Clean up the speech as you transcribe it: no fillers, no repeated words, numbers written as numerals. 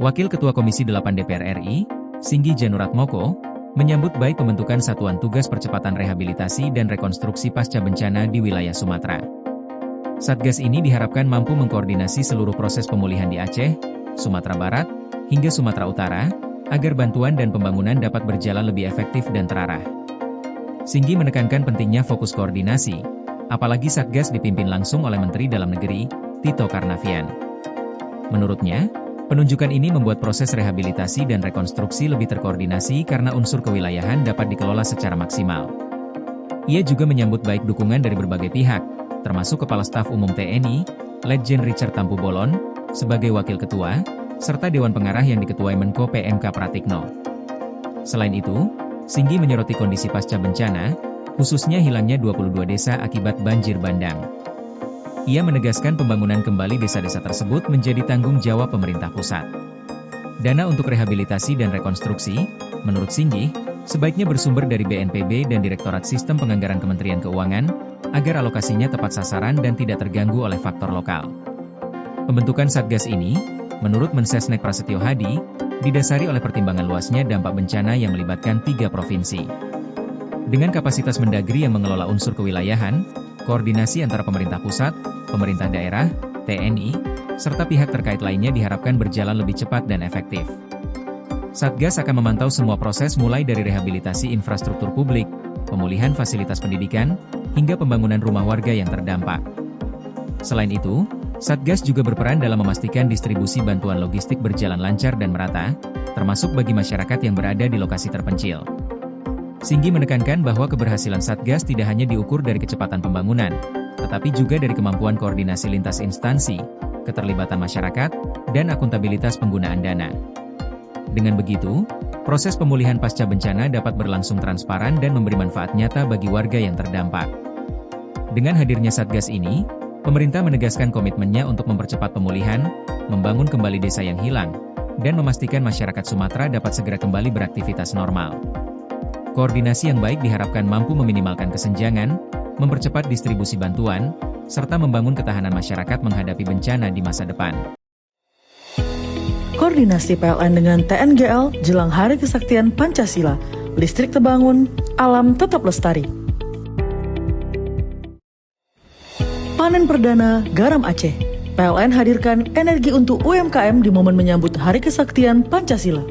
Wakil Ketua Komisi 8 DPR RI, Singgi Januratmoko, menyambut baik pembentukan Satuan Tugas Percepatan Rehabilitasi dan Rekonstruksi Pasca Bencana di wilayah Sumatera. Satgas ini diharapkan mampu mengkoordinasi seluruh proses pemulihan di Aceh, Sumatera Barat, hingga Sumatera Utara, agar bantuan dan pembangunan dapat berjalan lebih efektif dan terarah. Singgi menekankan pentingnya fokus koordinasi, apalagi Satgas dipimpin langsung oleh Menteri Dalam Negeri, Tito Karnavian. Menurutnya, penunjukan ini membuat proses rehabilitasi dan rekonstruksi lebih terkoordinasi karena unsur kewilayahan dapat dikelola secara maksimal. Ia juga menyambut baik dukungan dari berbagai pihak, termasuk Kepala Staf Umum TNI, Letjen Richard Tampu Bolon, sebagai Wakil Ketua, serta Dewan Pengarah yang diketuai Menko PMK Pratikno. Selain itu, Singgi menyoroti kondisi pasca bencana, khususnya hilangnya 22 desa akibat banjir bandang. Ia menegaskan pembangunan kembali desa-desa tersebut menjadi tanggung jawab pemerintah pusat. Dana untuk rehabilitasi dan rekonstruksi, menurut Singgi, sebaiknya bersumber dari BNPB dan Direktorat Sistem Penganggaran Kementerian Keuangan, agar alokasinya tepat sasaran dan tidak terganggu oleh faktor lokal. Pembentukan Satgas ini, menurut Mensesnek Prasetyo Hadi, didasari oleh pertimbangan luasnya dampak bencana yang melibatkan 3 provinsi. Dengan kapasitas Mendagri yang mengelola unsur kewilayahan, koordinasi antara pemerintah pusat, pemerintah daerah, TNI, serta pihak terkait lainnya diharapkan berjalan lebih cepat dan efektif. Satgas akan memantau semua proses mulai dari rehabilitasi infrastruktur publik, pemulihan fasilitas pendidikan, hingga pembangunan rumah warga yang terdampak. Selain itu, Satgas juga berperan dalam memastikan distribusi bantuan logistik berjalan lancar dan merata, termasuk bagi masyarakat yang berada di lokasi terpencil. Singgi menekankan bahwa keberhasilan Satgas tidak hanya diukur dari kecepatan pembangunan, tetapi juga dari kemampuan koordinasi lintas instansi, keterlibatan masyarakat, dan akuntabilitas penggunaan dana. Dengan begitu, proses pemulihan pasca bencana dapat berlangsung transparan dan memberi manfaat nyata bagi warga yang terdampak. Dengan hadirnya Satgas ini, pemerintah menegaskan komitmennya untuk mempercepat pemulihan, membangun kembali desa yang hilang, dan memastikan masyarakat Sumatera dapat segera kembali beraktivitas normal. Koordinasi yang baik diharapkan mampu meminimalkan kesenjangan, mempercepat distribusi bantuan, serta membangun ketahanan masyarakat menghadapi bencana di masa depan. Koordinasi PLN dengan TNGL jelang Hari Kesaktian Pancasila, listrik terbangun, alam tetap lestari. Panen perdana garam Aceh. PLN hadirkan energi untuk UMKM di momen menyambut Hari Kesaktian Pancasila.